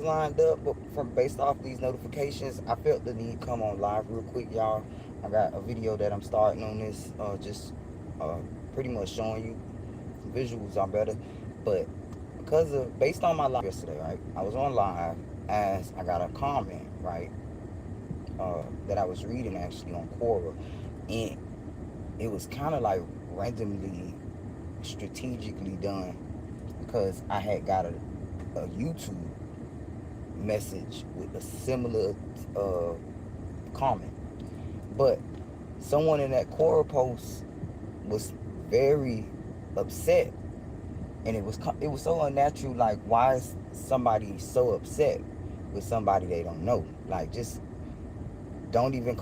lined up, but from based off these notifications, I felt the need to come on live real quick, y'all. I got a video that I'm starting on this, just uh, pretty much showing you visuals are better, but because of based on my live yesterday, right? I was on live as I got a comment, right, that I was reading actually on Quora, and it was kind of like randomly, strategically done because I had got a YouTube message with a similar uh, comment. But someone in that Quora post was very upset, and it was so unnatural. Like, why is somebody so upset with somebody they don't know? Like, just don't even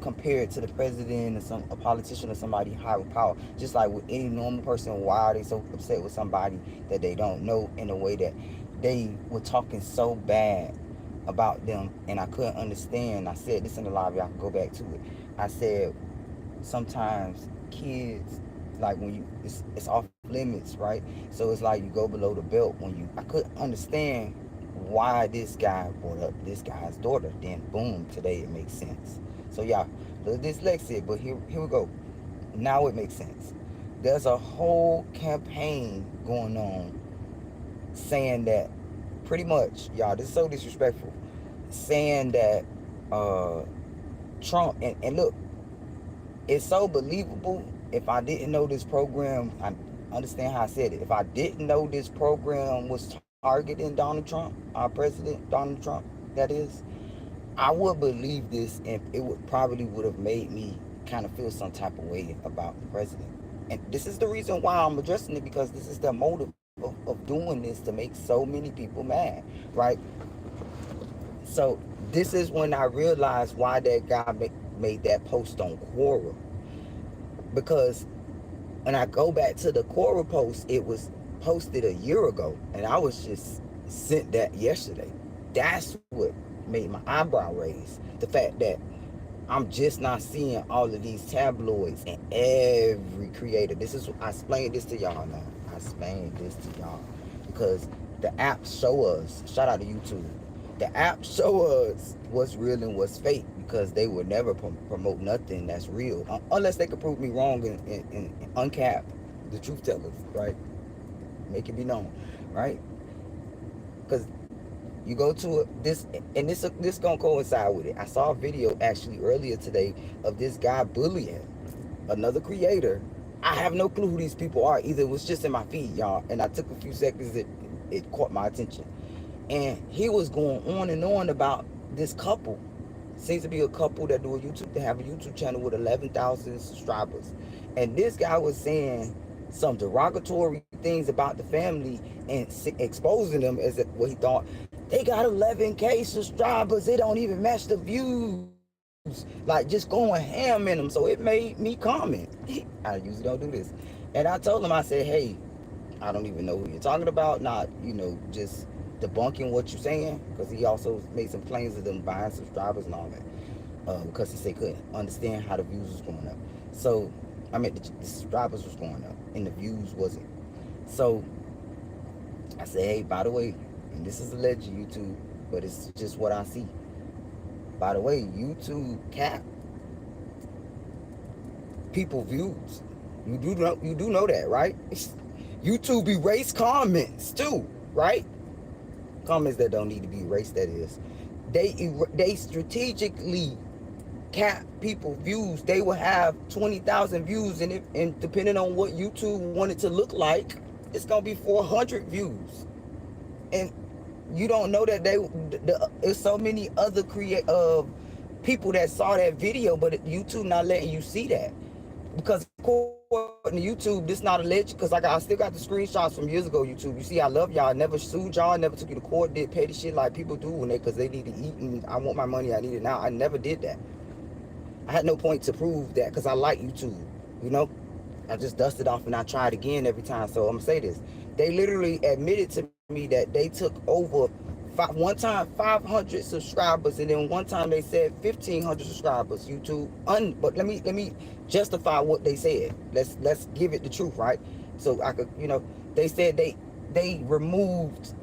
compare it to the president or a politician or somebody high with power. Just like with any normal person, why are they so upset with somebody that they don't know in a way that they were talking so bad about them? And I couldn't understand. I said this in the live, y'all can go back to it. I said sometimes kids, like when it's off limits, right? So it's like you go below the belt when you I couldn't understand why this guy brought up this guy's daughter. Then boom, today it makes sense. So yeah, a little dyslexic, but here we go. Now it makes sense. There's a whole campaign going on saying that, pretty much, y'all, this is so disrespectful, saying that uh Trump, and look, it's so believable. If I didn't know this program, I understand how I said it. If I didn't know this program was targeting Donald Trump, our president, Donald Trump, that is, I would believe this, and it would have made me kind of feel some type of way about the president. And this is the reason why I'm addressing it, because this is the motive of doing this, to make so many people mad, right? So this is when I realized why that guy made that post on Quora, because when I go back to the Quora post, it was posted a year ago, and I was just sent that yesterday. That's what made my eyebrow raise. The fact that I'm just not seeing all of these tabloids and every creator. This is I explained this to y'all now. I explained this to y'all because the apps show us. Shout out to YouTube. The apps show us what's real and what's fake, because they would never promote nothing that's real unless they could prove me wrong and uncap the truth tellers, right? Make it be known, right? Because you go to this, and this gonna coincide with it. I saw a video actually earlier today of this guy bullying another creator. I have no clue who these people are either. It was just in my feed, y'all, and I took a few seconds. It caught my attention, and he was going on and on about this couple. Seems to be a couple that do a YouTube. They have a YouTube channel with 11,000 subscribers, and this guy was saying some derogatory things about the family and exposing them as what he thought. They got 11K subscribers. They don't even match the views. Like, just going ham in them. So it made me comment. I usually don't do this. And I told him, I said, hey, I don't even know who you're talking about. Not, just debunking what you're saying. Because he also made some claims of them buying subscribers and all that. Because he said he couldn't understand how the views was going up. So, I meant the subscribers was going up and the views wasn't. So, I said, hey, by the way, and this is alleged YouTube, but it's just what I see. By the way, YouTube cap people views. You do know that, right? YouTube erase comments too, right? Comments that don't need to be erased. That is, they strategically cap people views. They will have 20,000 views, and depending on what YouTube wanted to look like, it's gonna be 400 views. And you don't know that there's so many other people that saw that video, but YouTube not letting you see that, because according to YouTube, this not alleged, because I still got the screenshots from years ago. YouTube, you see, I love y'all. I never sued y'all. I never took you to court. Did petty shit like people do because they need to eat and I want my money. I need it now. I never did that. I had no point to prove that because I like YouTube. You know, I just dust it off and I try it again every time. So I'm gonna say this: they literally admitted to me that they took over one time 500 subscribers, and then one time they said 1,500 subscribers. YouTube, but let me justify what they said. Let's give it the truth, right? So I could, they said they removed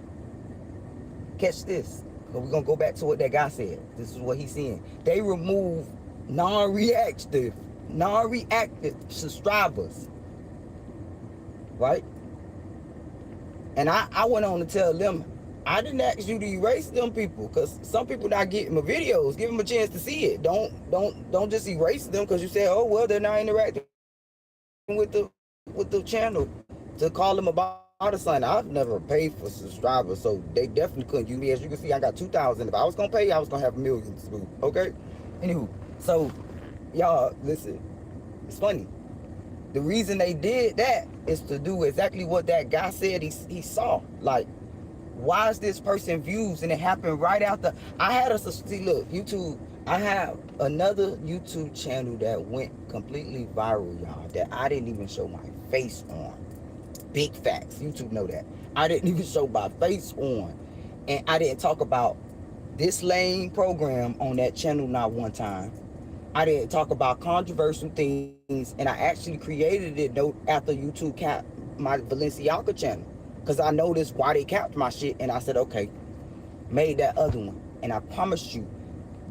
Catch this. We're gonna go back to what that guy said. This is what he's saying. They remove non-reactive subscribers, right? And I went on to tell them, I didn't ask you to erase them people, because some people not getting my videos. Give them a chance to see it. Don't just erase them because you say, oh well, they're not interacting with the channel to call them about a sign. I've never paid for subscribers, so they definitely couldn't use me. As you can see, I got 2,000. If I was gonna pay, I was gonna have millions. Okay. Anywho, so y'all listen. It's funny. The reason they did that is to do exactly what that guy said he saw. Like, why is this person views? And it happened right after I had a see. Look, YouTube. I have another YouTube channel that went completely viral, y'all. That I didn't even show my face on. Big facts. YouTube know that. I didn't even show my face on, and I didn't talk about this lame program on that channel not one time. I didn't talk about controversial things, and I actually created it after YouTube capped my Balenciaga channel, because I noticed why they capped my shit, and I said, okay, made that other one. And I promise you,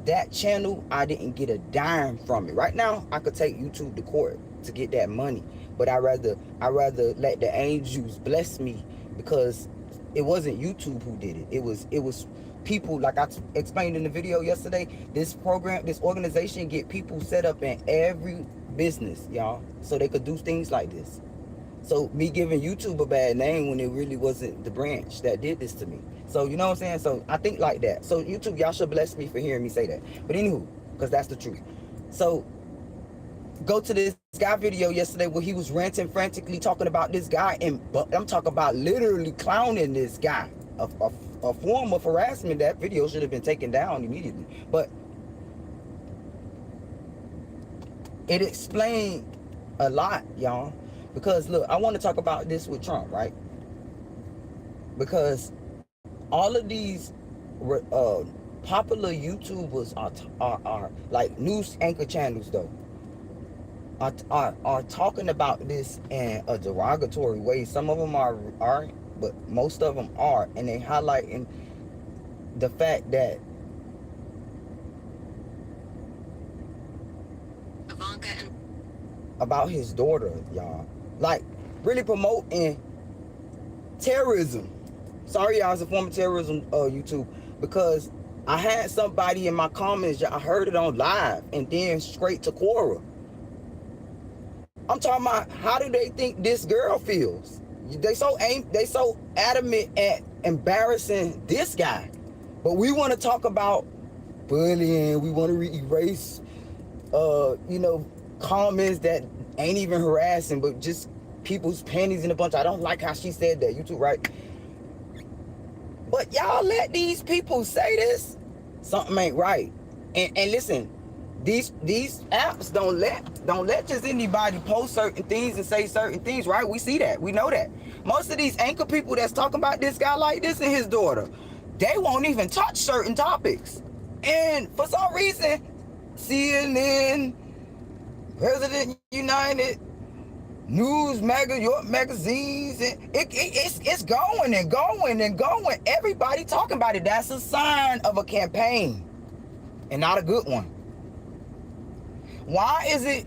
that channel, I didn't get a dime from it. Right now, I could take YouTube to court to get that money, but I rather let the angels bless me, because it wasn't YouTube who did it. It was people, like I explained in the video yesterday. This organization get people set up in every business, y'all, so they could do things like this. So me giving YouTube a bad name when it really wasn't the branch that did this to me. So you know what I'm saying? So I think like that. So YouTube, y'all should bless me for hearing me say that. But anywho, because that's the truth. So go to this guy video yesterday where he was ranting frantically talking about this guy, and I'm talking about literally clowning this guy. A form of harassment. That video should have been taken down immediately. But it explained a lot, y'all. Because look, I want to talk about this with Trump, right? Because all of these popular YouTubers are like news anchor channels, though, are talking about this in a derogatory way. Some of them are, but most of them are, and they highlighting the fact that about his daughter, y'all, like really promoting terrorism. Sorry, y'all, it's a form of terrorism, YouTube, because I had somebody in my comments, I heard it on live, and then straight to Quora. I'm talking about, how do they think this girl feels? They so adamant at embarrassing this guy, but we want to talk about bullying. We want to erase, comments that ain't even harassing, but just people's panties in a bunch. I don't like how she said that, YouTube, right? But y'all let these people say this, something ain't right. And listen, these apps don't let just anybody post certain things and say certain things, right? We see that. We know that. Most of these anchor people that's talking about this guy like this and his daughter, they won't even touch certain topics. And for some reason, CNN, President United, News York magazines, and it's going and going and going. Everybody talking about it. That's a sign of a campaign, and not a good one. Why is it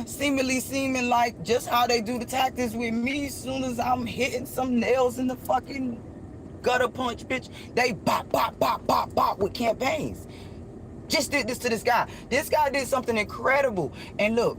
seeming like just how they do the tactics with me? As soon as I'm hitting some nails in the fucking gutter punch, bitch, they bop, bop, bop, bop, bop with campaigns. Just did this to this guy. This guy did something incredible. And look,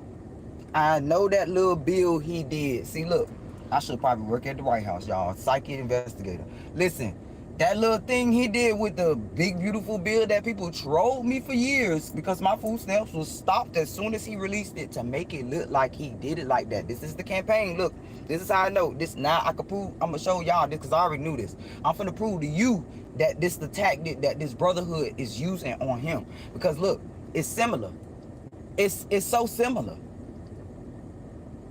I know that little bill he did. See, look, I should probably work at the White House, y'all. Psychic investigator. Listen, that little thing he did with the big, beautiful bill that people trolled me for years because my food stamps was stopped as soon as he released it, to make it look like he did it like that. This is the campaign. Look, this is how I know. This now I can prove. I'm going to show y'all this because I already knew this. I'm finna prove to you that this the tactic that this brotherhood is using on him. Because look, it's similar. It's so similar.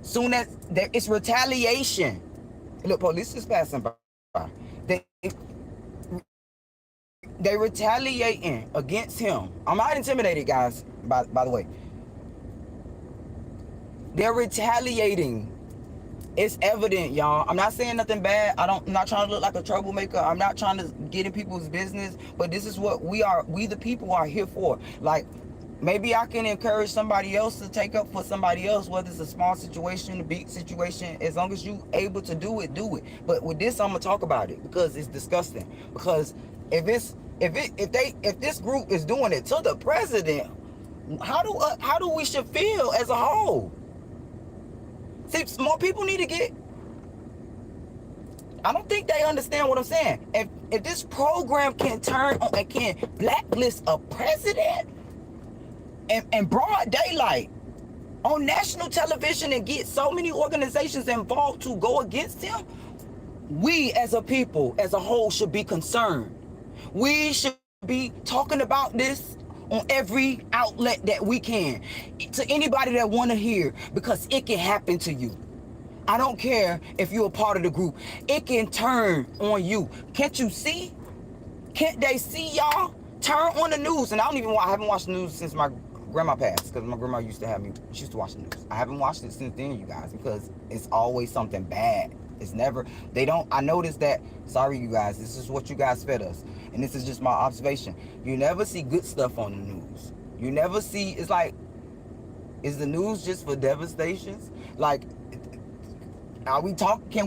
Soon as it's retaliation. Look, police is passing by. They retaliating against him. I'm not intimidated, guys, by the way. They're retaliating It's evident, y'all. I'm not saying nothing bad. I'm not trying to look like a troublemaker. I'm not trying to get in people's business. But this is what we are. We the people are here for. Like, maybe I can encourage somebody else to take up for somebody else, whether it's a small situation, a big situation. As long as you able to do it, do it. But with this, I'm gonna talk about it because it's disgusting. Because if this group is doing it to the president, how do we should feel as a whole? See, more people need to get. I don't think they understand what I'm saying. If this program can turn on and can blacklist a president in broad daylight on national television and get so many organizations involved to go against him, we as a people, as a whole, should be concerned. We should be talking about this on every outlet that we can, to anybody that want to hear, because it can happen to you. I don't care if you're a part of the group. It can turn on you. Can't you see? Can't they see y'all? Turn on the news. And I haven't watched the news since my grandma passed, because my grandma used to watch the news. I haven't watched it since then, you guys, because it's always something bad. It's never, I noticed that, sorry you guys, this is what you guys fed us. And this is just my observation. You never see good stuff on the news. You never see, it's like, is the news just for devastations? Like, can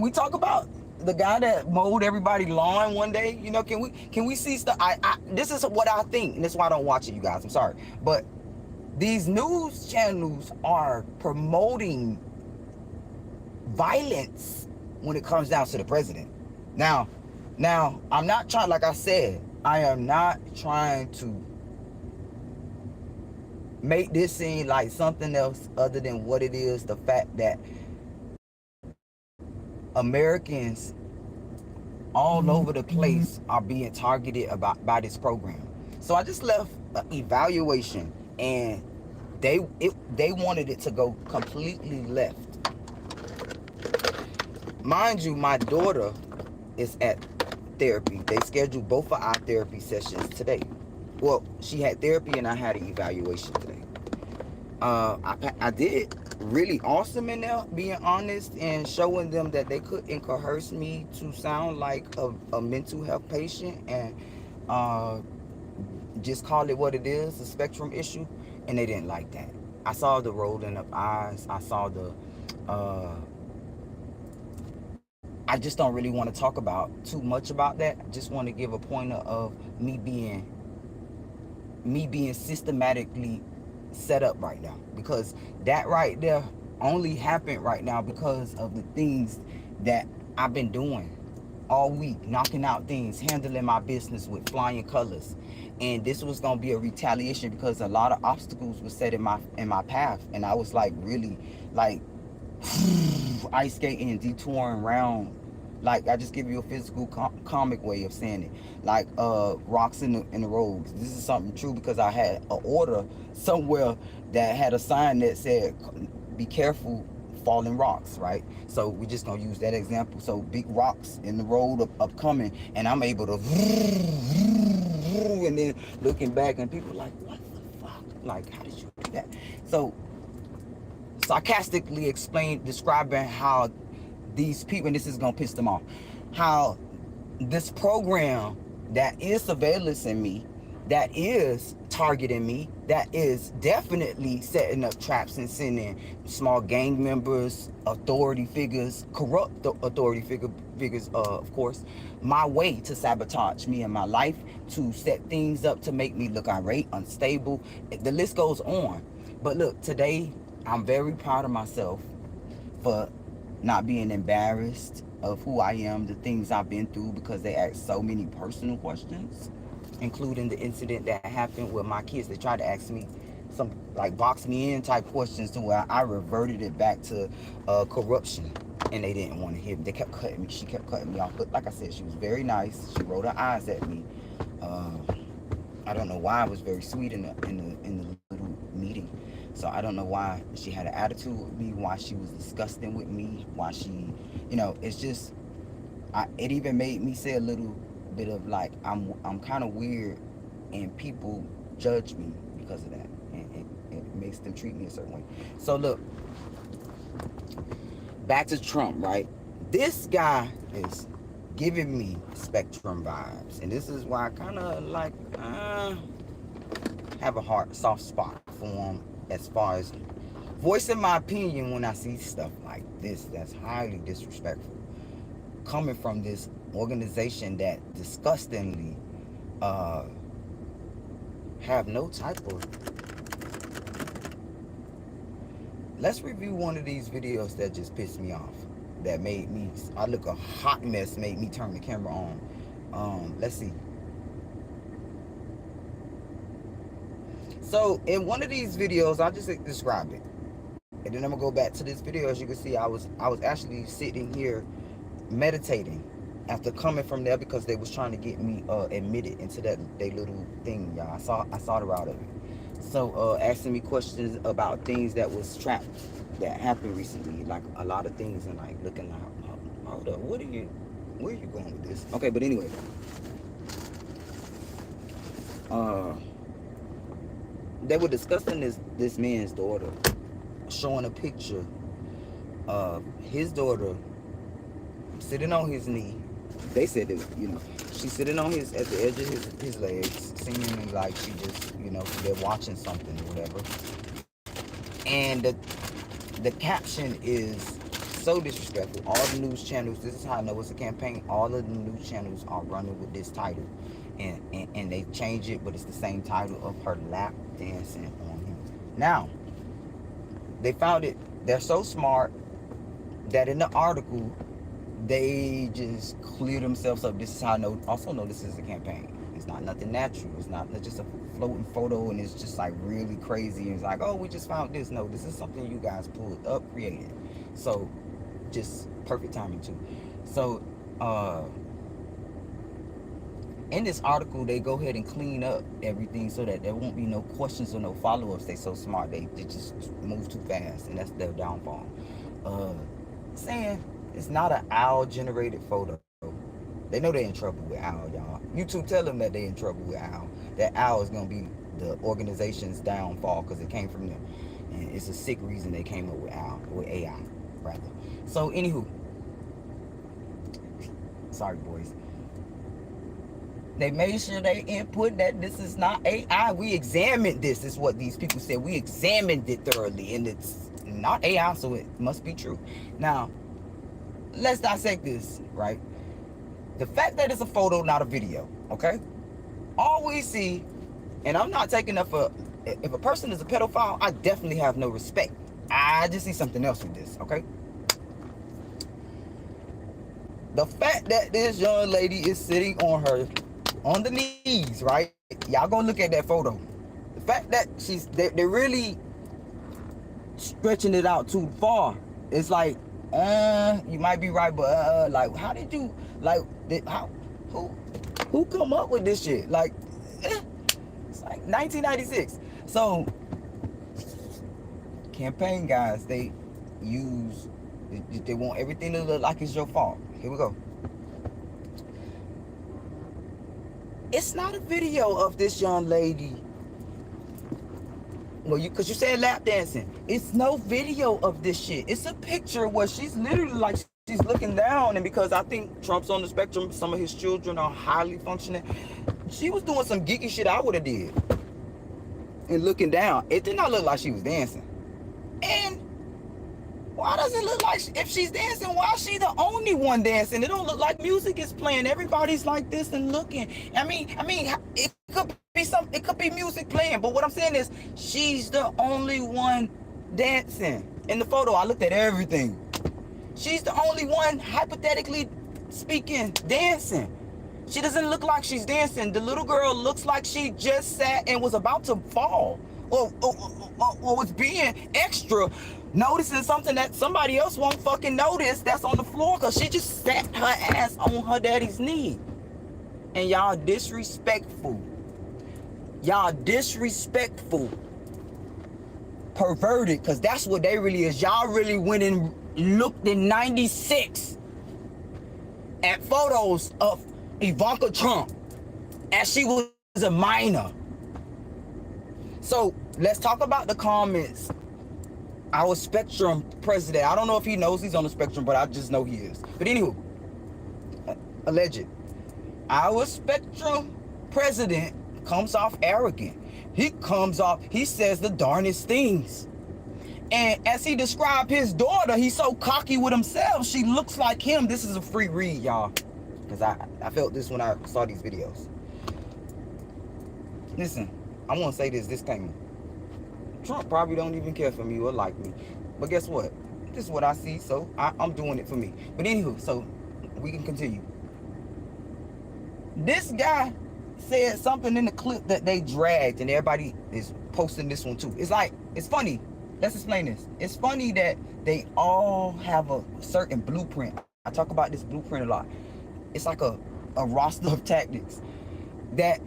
we talk about the guy that mowed everybody's lawn one day? You know, can we see stuff? This is what I think, and that's why I don't watch it, you guys. I'm sorry. But these news channels are promoting violence when it comes down to the president. Now, I'm not trying, like I said, I am not trying to make this seem like something else other than what it is. The fact that Americans all over the place are being targeted by this program. So I just left an evaluation, and they wanted it to go completely left. Mind you, my daughter is at therapy. They scheduled both of our therapy sessions today. Well, she had therapy and I had an evaluation today. I did really awesome in there, being honest and showing them that they couldn't coerce me to sound like a mental health patient and just call it what it is, a spectrum issue. And they didn't like that. I saw the rolling of eyes. I saw the I just don't really want to talk about too much about that. I just want to give a pointer of me being systematically set up right now, because that right there only happened right now because of the things that I've been doing all week, knocking out things, handling my business with flying colors. And this was gonna be a retaliation because a lot of obstacles were set in my path, and I was like really like ice skating and detouring around. Like, I just give you a physical comic way of saying it, like rocks in the road. This is something true because I had an order somewhere that had a sign that said be careful falling rocks, right? So we're just gonna use that example. So big rocks in the road upcoming, and I'm able to and then looking back and people like, what the fuck, like, how did you do that? So sarcastically describing how these people, and this is gonna piss them off, how this program that is surveillancing me, that is targeting me, that is definitely setting up traps and sending small gang members, authority figures, corrupt authority figures, of course, my way to sabotage me in my life, to set things up to make me look irate, unstable. The list goes on. But look, today I'm very proud of myself for not being embarrassed of who I am, the things I've been through, because they asked so many personal questions, including the incident that happened with my kids. They tried to ask me some, like, box me in type questions, to where I reverted it back to corruption, and they didn't want to hear me. They kept cutting me. She kept cutting me off. But like I said, she was very nice. She rolled her eyes at me. I don't know why. I was very sweet in the little meeting. So I don't know why she had an attitude with me, why she was disgusting with me, why she, it's just, it even made me say a little bit of like, I'm kind of weird, and people judge me because of that, and it makes them treat me a certain way. So look, back to Trump, right? This guy is giving me Spectrum vibes, and this is why I kind of like have a soft spot for him as far as voicing my opinion when I see stuff like this that's highly disrespectful coming from this organization that disgustingly have no type of. Let's review one of these videos that just pissed me off, that made me, I look a hot mess, made me turn the camera on. Let's see. So in one of these videos, I'll just describe it, and then I'm gonna go back to this video. As you can see, I was actually sitting here meditating after coming from there, because they was trying to get me admitted into that they little thing, y'all. I saw the route of it. So asking me questions about things that was trapped, that happened recently, like a lot of things, and like looking like, hold up, where are you going with this? Okay, but anyway, they were discussing this man's daughter, showing a picture of his daughter sitting on his knee. They said that, she's sitting on at the edge of his legs, seemingly like she just, they're watching something or whatever. And the caption is so disrespectful. All the news channels, this is how I know it's a campaign, all of the news channels are running with this title. And they change it, but it's the same title of her lap dancing on him. Now, they found it, they're so smart that in the article, they just clear themselves up. This is how I also know this is a campaign. It's not nothing natural. It's not just a floating photo and it's just like really crazy. And it's like, oh, we just found this. No, this is something you guys pulled up, created. So just perfect timing too. So in this article, they go ahead and clean up everything so that there won't be no questions or no follow-ups. They so smart. They just move too fast, and that's their downfall. Saying it's not an owl-generated photo. They know they're in trouble with Owl, y'all. YouTube tell them that they're in trouble with Owl. That Owl is going to be the organization's downfall because it came from them. And it's a sick reason they came up with Owl, with AI, rather. So, anywho. Sorry, boys. They made sure they input that this is not AI. We examined this, is what these people said. We examined it thoroughly, and it's not AI, so it must be true. Now, let's dissect this, right? The fact that it's a photo, not a video, okay? All we see, and I'm not taking up for, if a person is a pedophile, I definitely have no respect. I just see something else with this, okay? The fact that this young lady is sitting on the knees, right? Y'all gonna look at that photo. The fact that they're really stretching it out too far. It's like, you might be right, but like, how did you, like, who come up with this shit? Like, it's like 1996. So, campaign guys, they want everything to look like it's your fault. Here we go. It's not a video of this young lady. Well, because you said lap dancing. It's no video of this shit. It's a picture where she's literally like, she's looking down, and because I think Trump's on the spectrum, some of his children are highly functioning. She was doing some geeky shit I would have did. And looking down. It did not look like she was dancing. And why does it look like, if she's dancing, why is she the only one dancing? It don't look like music is playing. Everybody's like this and looking. I mean, it could be it could be music playing, but what I'm saying is she's the only one dancing. In the photo, I looked at everything. She's the only one, hypothetically speaking, dancing. She doesn't look like she's dancing. The little girl looks like she just sat and was about to fall, or was being extra, noticing something that somebody else won't fucking notice that's on the floor, because she just sat her ass on her daddy's knee. And y'all disrespectful. Y'all disrespectful. Perverted, because that's what they really is. Y'all really went and looked in 96 at photos of Ivanka Trump as she was a minor. So let's talk about the comments Our Spectrum president. I don't know if he knows he's on the spectrum, but I just know he is. But anywho, alleged. Our Spectrum president comes off arrogant. He comes off, he says the darnest things. And as he described his daughter, he's so cocky with himself. She looks like him. This is a free read, y'all. Because I felt this when I saw these videos. Listen, I want to say this disclaimer. Trump probably don't even care for me or like me. But guess what? This is what I see, so I'm doing it for me. But anywho, so we can continue. This guy said something in the clip that they dragged, and everybody is posting this one too. It's like, it's funny. Let's explain this. It's funny that they all have a certain blueprint. I talk about this blueprint a lot. It's like a roster of tactics that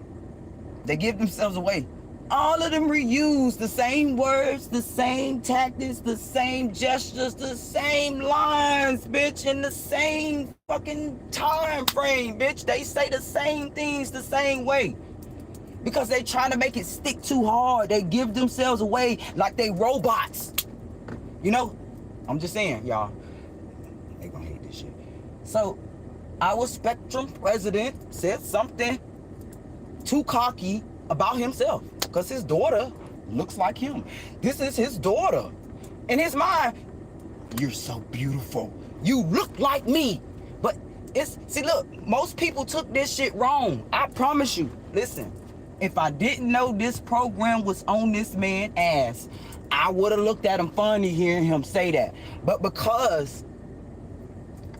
they give themselves away. All of them reuse the same words, the same tactics, the same gestures, the same lines, bitch, in the same fucking time frame, bitch. They say the same things the same way. Because they trying to make it stick too hard. They give themselves away like they robots. You know? I'm just saying, y'all. They gonna hate this shit. So, our Spectrum president said something too cocky about himself. Because his daughter looks like him. This is his daughter. In his mind, you're so beautiful. You look like me. But it's, see, look, most people took this shit wrong. I promise you. Listen, if I didn't know this program was on this man's ass, I would have looked at him funny hearing him say that. But because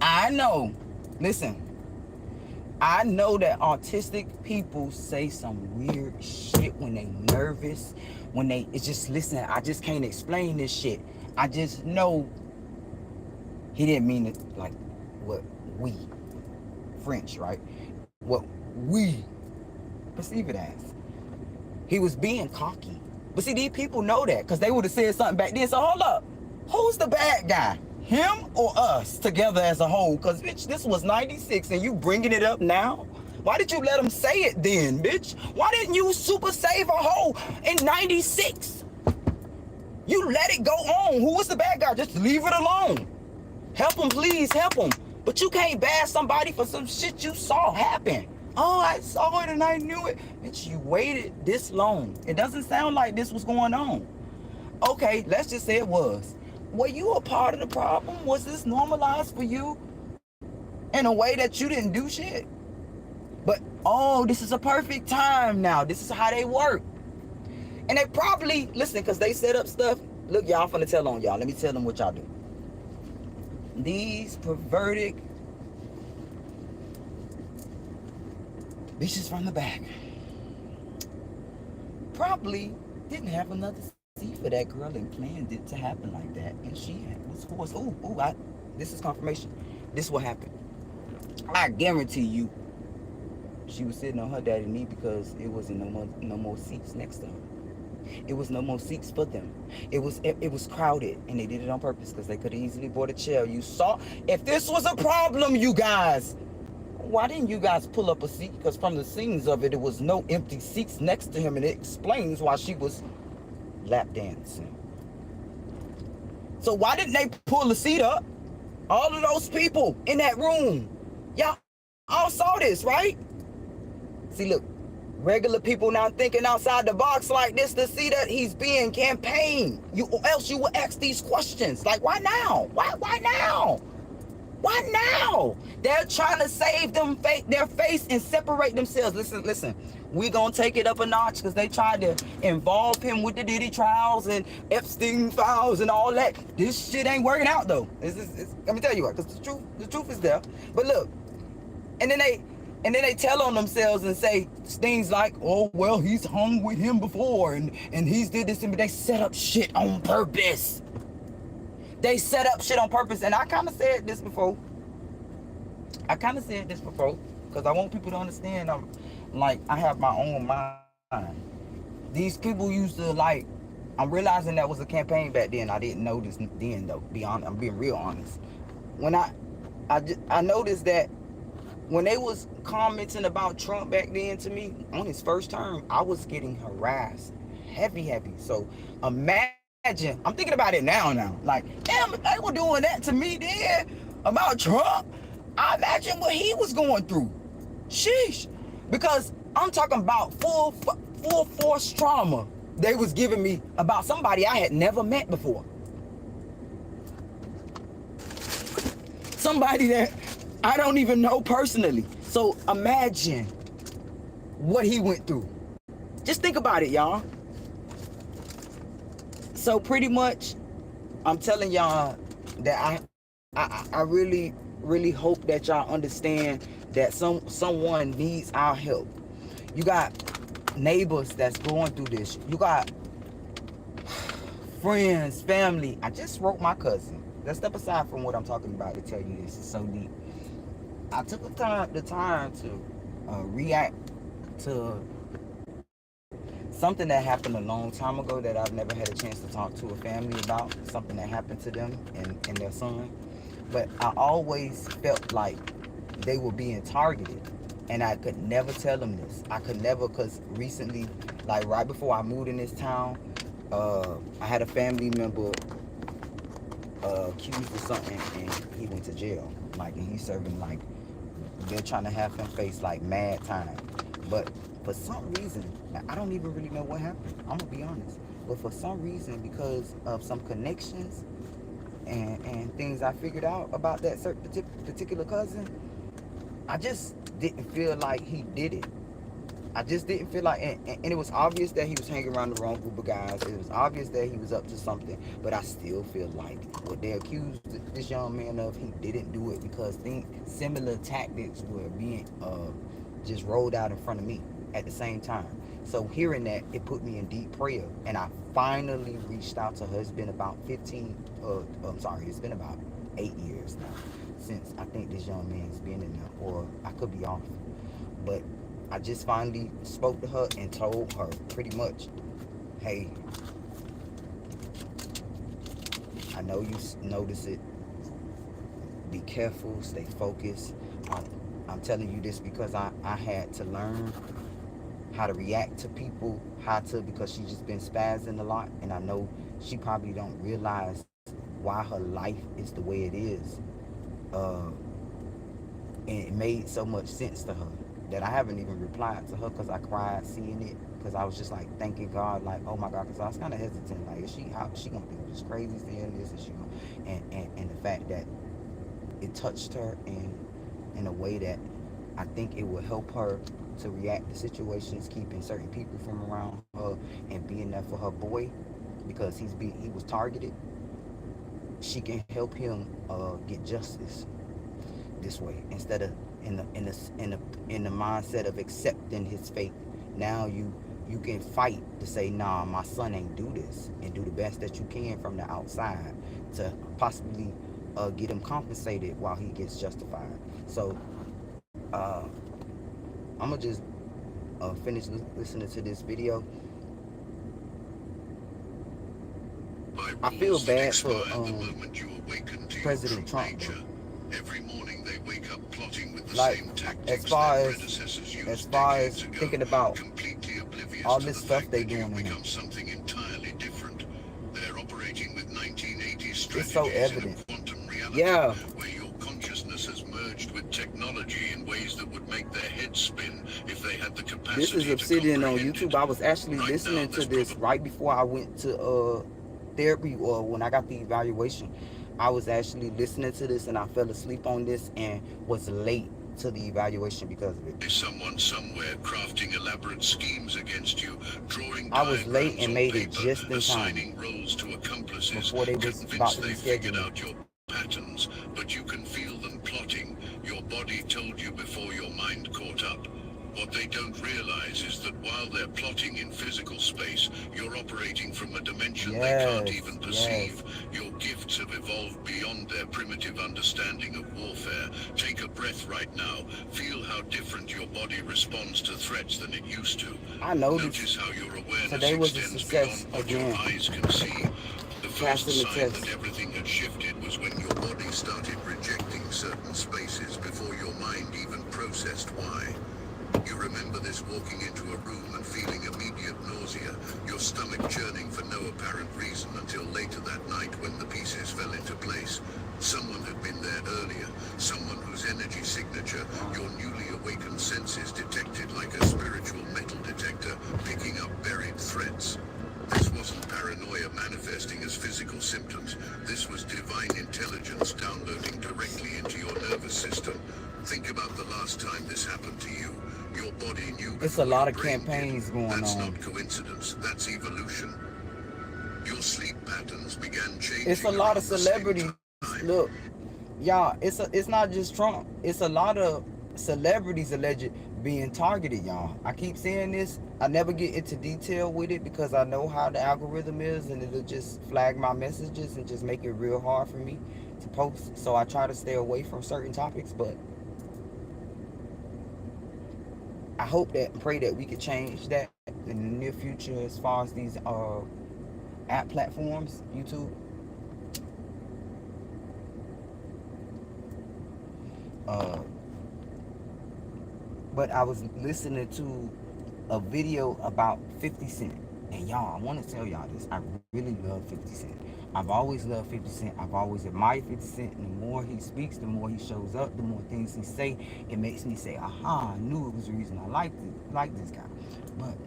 I know, listen, I know that autistic people say some weird shit when they nervous, when they, it's just, listen, I just can't explain this shit. I just know he didn't mean it like what we, French, right? What we perceive it as. He was being cocky. But see, these people know that because they would have said something back then. So hold up, who's the bad guy? Him or us together as a whole? Because, bitch, this was 96 and you bringing it up now? Why did you let him say it then, bitch? Why didn't you super save a hoe in 96? You let it go on. Who was the bad guy? Just leave it alone. Help him, please, help him. But you can't bash somebody for some shit you saw happen. Oh, I saw it and I knew it. Bitch, you waited this long. It doesn't sound like this was going on. Okay, let's just say it was. Were you a part of the problem? Was this normalized for you in a way that you didn't do shit? But, oh, this is a perfect time now. This is how they work. And they probably, listen, because they set up stuff. Look, y'all, I'm finna tell on y'all. Let me tell them what y'all do. These perverted bitches from the back probably didn't have another for that girl and planned it to happen like that, and she was forced. This is confirmation. This is what happened. I guarantee you, she was sitting on her daddy's knee because it wasn't no more seats next to her. It was no more seats for them. It was crowded, and they did it on purpose because they could have easily bought a chair. You saw, if this was a problem, you guys, why didn't you guys pull up a seat? Because from the scenes of it, it was no empty seats next to him, and it explains why she was lap dancing. So why didn't they pull the seat up? All of those people in that room, y'all all saw this, right? See, look, regular people now thinking outside the box like this to see that he's being campaigned. Or else you would ask these questions like, why now? Why now? Why now? They're trying to save their face and separate themselves. Listen. We're going to take it up a notch because they tried to involve him with the Diddy trials and Epstein files and all that. This shit ain't working out, though. Let me tell you what, because the truth is there. But look, and then they tell on themselves and say things like, oh, well, he's hung with him before and he's did this. And they set up shit on purpose. They set up shit on purpose. And I kind of said this before. Because I want people to understand I have my own mind. These people used to I'm realizing that was a campaign back then. I didn't know this then though. I'm being real honest. When I noticed that when they was commenting about Trump back then to me on his first term, I was getting harassed heavy. So imagine imagine, I'm thinking about it now. Like, damn, if they were doing that to me then about Trump, I imagine what he was going through. Sheesh. Because I'm talking about full force trauma they was giving me about somebody I had never met before. Somebody that I don't even know personally. So imagine what he went through. Just think about it, y'all. So pretty much, I'm telling y'all that I really hope that y'all understand that someone needs our help. You got neighbors that's going through this. You got friends, family. I just wrote my cousin. Let's step aside from what I'm talking about to tell you this. It's so deep. I took the time to react to something that happened a long time ago that I've never had a chance to talk to a family about. Something that happened to them and their son. But I always felt like they were being targeted. And I could never tell them this. I could never, because recently, like right before I moved in this town, I had a family member accused of something and he went to jail. Like, and he's serving, like, they're trying to have him face like mad time. But for some reason, I don't even really know what happened. I'm gonna be honest. But for some reason, because of some connections and things I figured out about that certain particular cousin, I just didn't feel like he did it. I just didn't feel like, and it was obvious that he was hanging around the wrong group of guys. It was obvious that he was up to something, but I still feel like what they accused this young man of, he didn't do it because similar tactics were being just rolled out in front of me at the same time. So hearing that, it put me in deep prayer, and I finally reached out to her. It's been about it's been about 8 years now since I think this young man's been in there, or I could be off, but I just finally spoke to her and told her pretty much, hey, I know you notice it. Be careful, stay focused. I'm telling you this because I had to learn how to react to people, because she's just been spazzing a lot, and I know she probably don't realize why her life is the way it is. And it made so much sense to her that I haven't even replied to her because I cried seeing it, because I was just like thanking God, like, oh my God, because I was kind of hesitant, like, how she gonna think this crazy saying this, and she gonna, and the fact that it touched her in a way that I think it will help her to react to situations, keeping certain people from around her and being there for her boy because he was targeted. She can help him get justice this way, instead of in the mindset of accepting his fate. Now you can fight to say, nah, my son ain't do this, and do the best that you can from the outside to possibly get him compensated while he gets justified. So I'm gonna just finish listening to this video. I feel bad for President Trump, though. Every morning they wake up plotting with the Like, same tactics as far their as predecessors used decades ago, thinking about completely oblivious all to this the stuff fact they that doing you've in become it. something entirely different. They're operating with 1980s strategies It's so in a evident. quantum reality, Yeah, where your consciousness has merged with technology in ways that would make their heads spin if they had the capacity this is to Obsidian on comprehend YouTube. it. I was actually Right now, listening to there's this right before I went to therapy, or when I got the evaluation. I was actually listening to this and I fell asleep on this and was late to the evaluation because of it. someone somewhere crafting elaborate schemes against you, drawing I was late diagrams and on made it paper, just in time assigning roles to accomplices, before they was about convinced to they reschedule figured me. out your patterns, but you can feel them plotting. Your body told you before your mind caught up. What they don't realize is that while they're plotting in physical space, you're operating from a dimension they can't even perceive. Your gifts have evolved beyond their primitive understanding of warfare. Take a breath right now. Feel how different your body responds to threats than it used to. I noticed Notice how your awareness today was a extends success beyond what your again. eyes can see. The first Passing the sign test. that everything had shifted was when your body started rejecting certain spaces before your mind even processed why. You remember this: walking into a room and feeling immediate nausea, your stomach churning for no apparent reason until later that night when the pieces fell into place. Someone had been there earlier, someone whose energy signature your newly awakened senses detected like a spiritual metal detector, picking up buried threads. This wasn't paranoia manifesting as physical symptoms. This was divine intelligence downloading directly into your nervous system. Think about the last time this happened to you. Your body knew. It's a lot of campaigns going on. That's not coincidence. That's evolution. Your sleep patterns began changing. It's a lot of celebrities. Look, y'all, it's not just Trump. It's a lot of celebrities alleged being targeted, y'all. I keep saying this. I never get into detail with it because I know how the algorithm is, and it'll just flag my messages and just make it real hard for me to post. So I try to stay away from certain topics, but I hope that, pray that we could change that in the near future as far as these app platforms, YouTube. But I was listening to a video about 50 Cent. And y'all, I want to tell y'all this. I really love 50 Cent. I've always loved 50 Cent. I've always admired 50 Cent. And the more he speaks, the more he shows up, the more things he say, it makes me say, aha, I knew it was the reason I liked this guy. But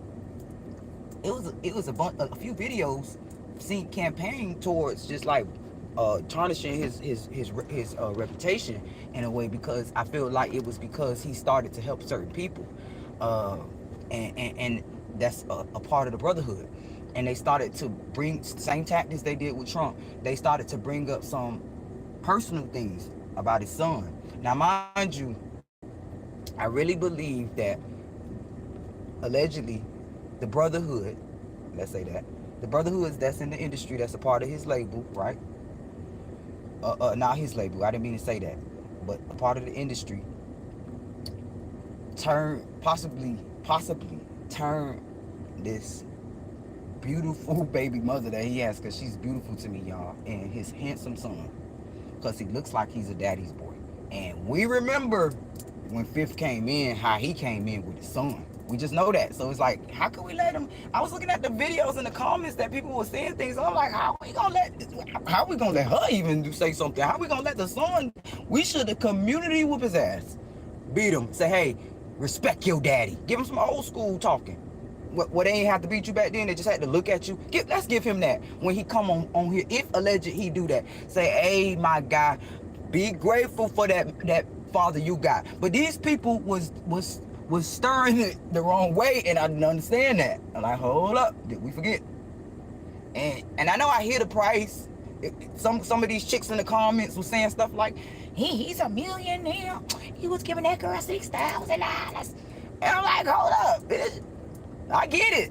it was a few videos seen campaign towards just like tarnishing his reputation in a way, because I feel like it was because he started to help certain people, and that's a part of the brotherhood. And they started to bring same tactics they did with Trump. They started to bring up some personal things about his son. Now, mind you, I really believe that allegedly the brotherhood, let's say that the brotherhood that's in the industry, that's a part of his label, right? Not his label, I didn't mean to say that, but a part of the industry possibly turn this beautiful baby mother that he has, because she's beautiful to me, y'all, and his handsome son, because he looks like he's a daddy's boy. And we remember when Fifth came in, how he came in with his son. We just know that. So it's like, how can we let him? I was looking at the videos in the comments that people were saying things. I'm like, how we gonna let her even say something? How we gonna let the son? We should, the community, whoop his ass, beat him, say, hey, respect your daddy. Give him some old school talking. What they ain't have to beat you back then, they just had to look at you. Let's give him that when he come on here. If alleged he do that, say, hey, my guy, be grateful for that father you got. But these people was stirring it the wrong way, and I didn't understand that. I'm like, hold up, did we forget? And I know I hear the price. Some of these chicks in the comments were saying stuff like, he's a millionaire. He was giving that girl $6,000. And I'm like, hold up, bitch. I get it.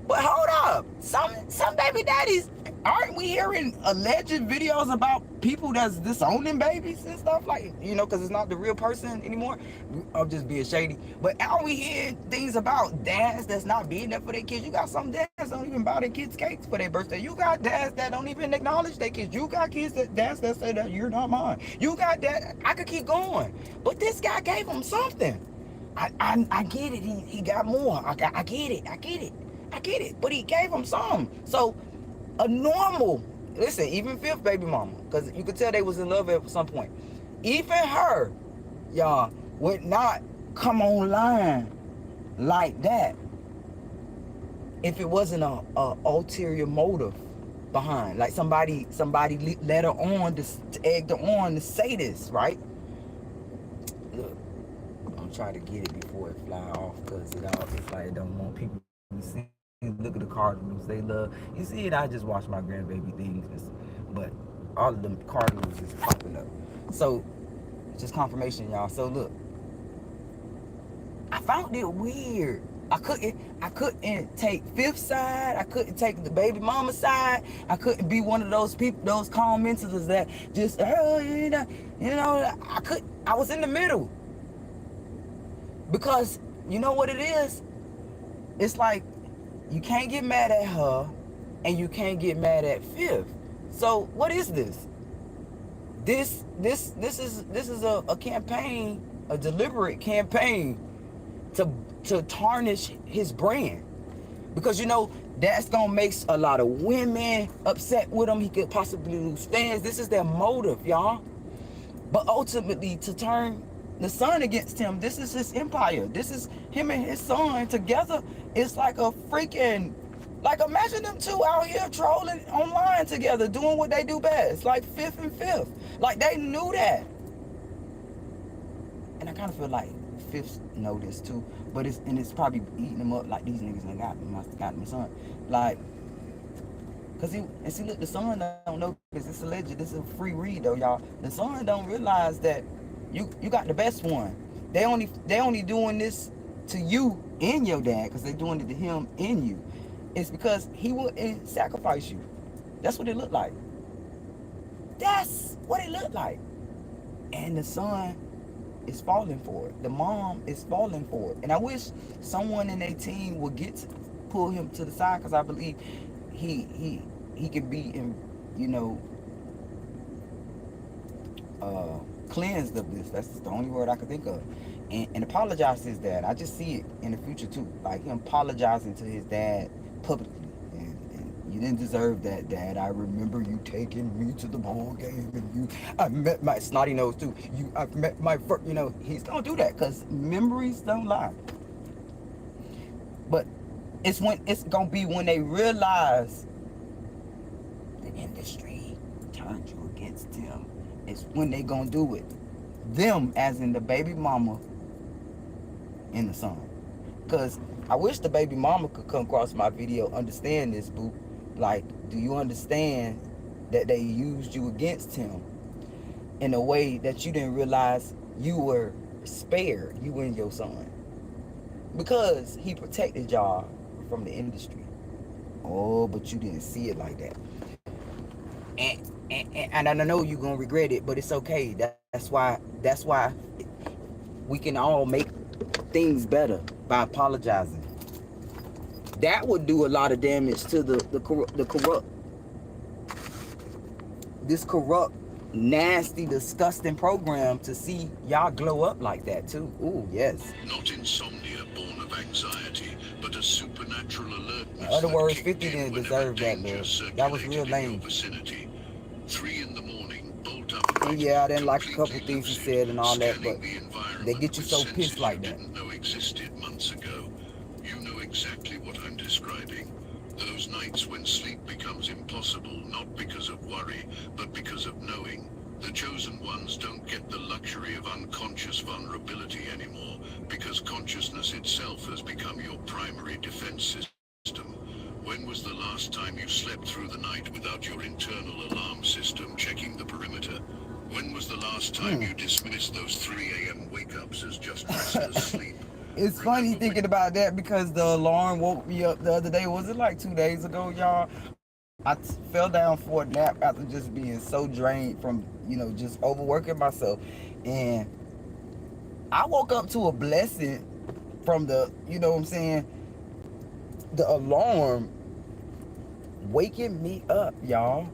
But hold up. Some baby daddies, aren't we hearing alleged videos about people that's disowning babies and stuff, like, because it's not the real person anymore? I'm just being shady. But aren't we hearing things about dads that's not being there for their kids? You got some dads that don't even buy their kids cakes for their birthday. You got dads that don't even acknowledge their kids. You got dads that say that you're not mine. You got that. I could keep going. But this guy gave him something. I get it. He got more. I get it. But he gave him some. So a normal, listen, even Fifth baby mama, because you could tell they was in love at some point. Even her, y'all, would not come online like that if it wasn't a ulterior motive behind. Like somebody led her on, to egg her on to say this, right? Look, I'm trying to get it before it fly off, because it's like I don't want people to see. Look at the Cardinals, they love. You see it, I just watch my grandbaby things, but all of them Cardinals is popping up. So it's just confirmation, y'all. So look, I found it weird. I couldn't take Fifth's side. I couldn't take the baby mama side. I couldn't be one of those people, those commenters that just, I was in the middle. Because you know what it is? It's like, you can't get mad at her, and you can't get mad at Fifth. So what is this? This is a campaign, a deliberate campaign to tarnish his brand. Because you know that's gonna make a lot of women upset with him. He could possibly lose fans. This is their motive, y'all. But ultimately, to turn the son against him, this is his empire. This is him and his son together. It's like a freaking, like imagine them two out here trolling online together, doing what they do best, like fifth and fifth. Like they knew that. And I kind of feel like fifths know this too, but it's probably eating them up like these niggas ain't got my son. Like, cause look, the son don't know, because it's alleged. This is a free read though, y'all. The son don't realize that you got the best one. They only doing this to you and your dad, because they doing it to him and you. It's because he will sacrifice you. That's what it looked like. That's what it looked like. And the son is falling for it. The mom is falling for it. And I wish someone in their team would pull him to the side, because I believe he can be cleansed of this. That's the only word I could think of. And apologize to his dad. I just see it in the future too. Like him apologizing to his dad publicly. And you didn't deserve that, Dad. I remember you taking me to the ball game, and I met my snotty nose too. I've met my first, he's gonna do that because memories don't lie. But it's gonna be when they realize the industry turned you against them. It's when they gonna do it. Them as in the baby mama and the son. Because I wish the baby mama could come across my video, understand this, boo. Like, do you understand that they used you against him in a way that you didn't realize you were spared, you and your son? Because he protected y'all from the industry. Oh, but you didn't see it like that. And I know you're gonna regret it, but it's okay. That's why we can all make things better by apologizing. That would do a lot of damage to the corrupt, this corrupt, nasty, disgusting program, to see y'all glow up like that too. Ooh, yes. Not insomnia born of anxiety, but a supernatural alertness. In other words, 50 didn't deserve that, man. That was real lame. 3 in the morning, bolt up. And yeah, I didn't like a couple things he said and all that, but they get you so pissed like that. Didn't know existed months ago. You know exactly what I'm describing. Those nights when sleep becomes impossible, not because of worry, but because of knowing. The chosen ones don't get the luxury of unconscious vulnerability anymore, because consciousness itself has become your primary defense system. When was the last time you slept through the night without your internal alarm system checking the perimeter? When was the last time you dismissed those 3 a.m. wake-ups as just restless sleep? It's funny thinking about that, because the alarm woke me up the other day. Was it like 2 days ago, y'all? I fell down for a nap after just being so drained from, just overworking myself. And I woke up to a blessing from the, the alarm waking me up, y'all.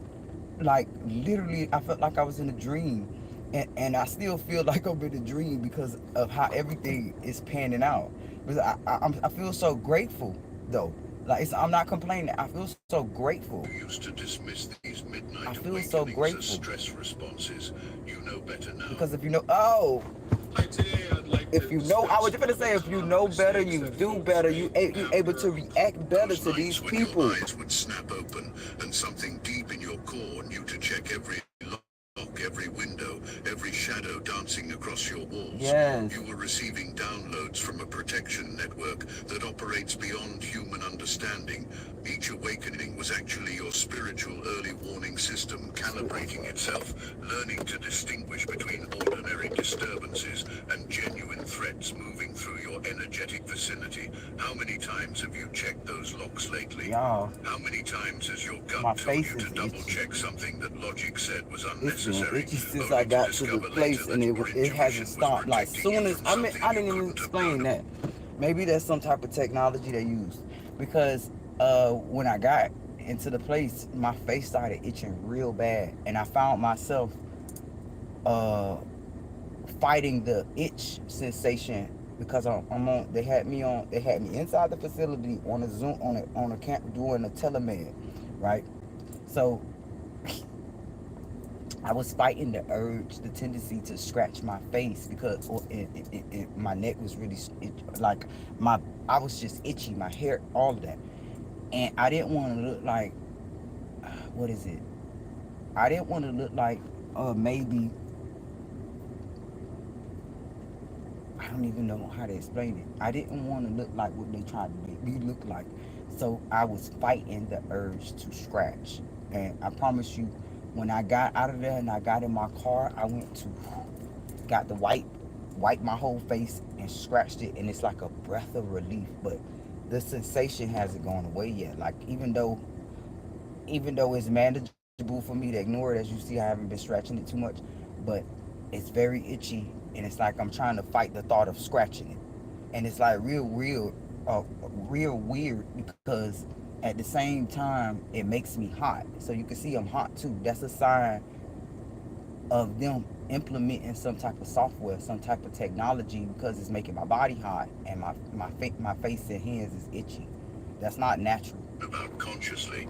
Like, literally, I felt like I was in a dream. And I still feel like I'm in a dream because of how everything is panning out. Because I feel so grateful, though. Like, I'm not complaining. I feel so grateful. You used to dismiss these midnight I feel so grateful. as stress responses. You know better now. Because if you know, I was just gonna say, if you know better, you do better. You able to react better to these people. Your eyes would snap open and something deep in your core knew to check every lock, every window, every shadow dancing across your walls. Yes. You were receiving downloads from a protection network that operates beyond human understanding. Each awakening was actually your spiritual early warning system calibrating itself, learning to distinguish between ordinary disturbances and genuine threats moving through your energetic vicinity. How many times have you checked those locks lately? Y'all, How many times has your my gut told face you to is double itchy. check something that logic said was It's been unnecessary? itchy since only I got to discover the place, later and that your it intuition hasn't was stopped. Like, protecting soon you as from I something didn't you even couldn't have explain known. that. Maybe that's some type of technology they used, because when I got into the place, my face started itching real bad, and I found myself fighting the itch sensation because I'm on. They had me on. They had me inside the facility on a Zoom on a camp doing a telemed, right? So I was fighting the urge, the tendency to scratch my face because my neck was really like my. I was just itchy, my hair, all of that, and I didn't want to look like what is it? I didn't want to look like maybe I don't even know how to explain it. I didn't want to look like what they tried to make me look like. So I was fighting the urge to scratch. And I promise you, when I got out of there and I got in my car, I went to got the wipe my whole face and scratched it, and it's like a breath of relief. But the sensation hasn't gone away yet. Like even though it's manageable for me to ignore it, as you see, I haven't been scratching it too much, but it's very itchy, and it's like I'm trying to fight the thought of scratching it, and it's like real weird because at the same time it makes me hot. So you can see I'm hot too. That's a sign of them implementing some type of software, some type of technology because it's making my body hot and my face and hands is itchy. That's not natural. About consciously,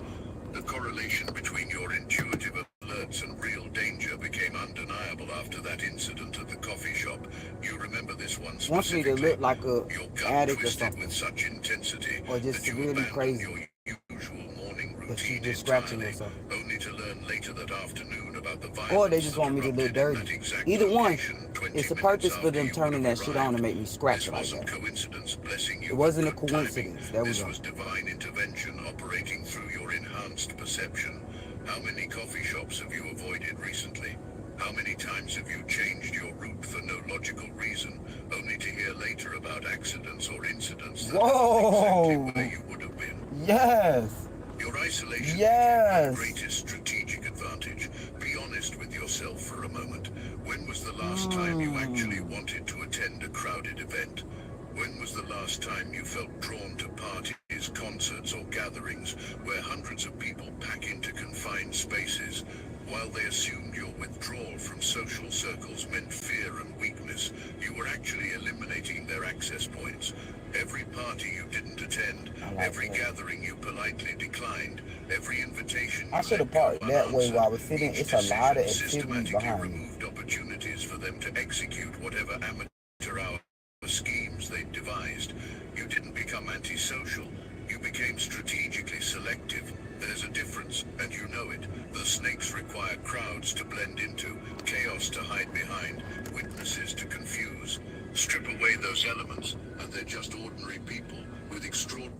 the correlation between your intuitive alerts and real danger became undeniable after that incident at the coffee shop. You remember this one Wants me to specifically. look like a Your gut addict or twisted something, with such intensity or just that you severely abandoned crazy. your usual morning But you routine just scratching entirely, yourself. only to learn later that afternoon about the Or they violence just that want me to look erupted in that dirty. exact Either one, location 20 it's a minutes purpose for after them you would turning have that shit on to arrived. make me scratch This it like wasn't that. coincidence blessing It you with wasn't a good timing. coincidence. There we This go. was divine intervention operating through your enhanced perception. How many coffee shops have you avoided recently? How many times have you changed your route for no logical reason, only to hear later about accidents or incidents that happened exactly where Whoa! you would have been? Yes! Your isolation became your Yes! greatest strategic advantage. Be honest with yourself for a moment. When was the last time you actually Hmm. wanted to attend a crowded event? When was the last time you felt drawn to parties, concerts, or gatherings where hundreds of people pack into confined spaces? While they assumed your withdrawal from social circles meant fear and weakness, you were actually eliminating their access points. Every party you didn't attend, I like every that. gathering you politely declined, every invitation I you should have let go parked that way while unanswered, I was sitting. each It's a lot of decision activity systematically behind me. removed opportunities for them to execute whatever amateur hour schemes they'd devised. You didn't become antisocial. You became strategically selective. There's a difference, and you know it. The snakes require crowds to blend into, chaos to hide behind, witnesses to confuse. Strip away those elements, and they're just ordinary people with extraordinary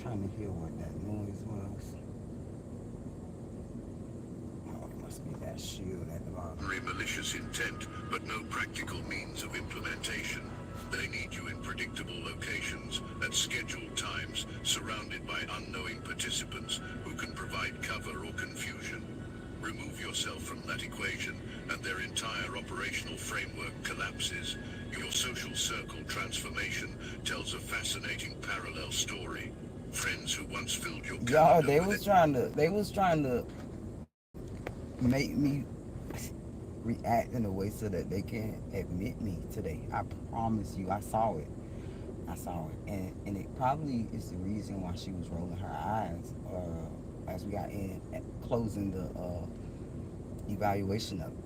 Trying to hear what that noise was. Oh, it must be that shield at the bottom. malicious intent, but no practical means of implementation. They need you in predictable locations, at scheduled times, surrounded by unknowing participants who can provide cover or confusion. Remove yourself from that equation, and their entire operational framework collapses. Your social circle transformation tells a fascinating parallel story. Friends who once filled your Y'all, calendar with they was trying to make me react in a way so that they can admit me today. I promise you, I saw it. I saw it, and it probably is the reason why she was rolling her eyes as we got in closing the evaluation of it.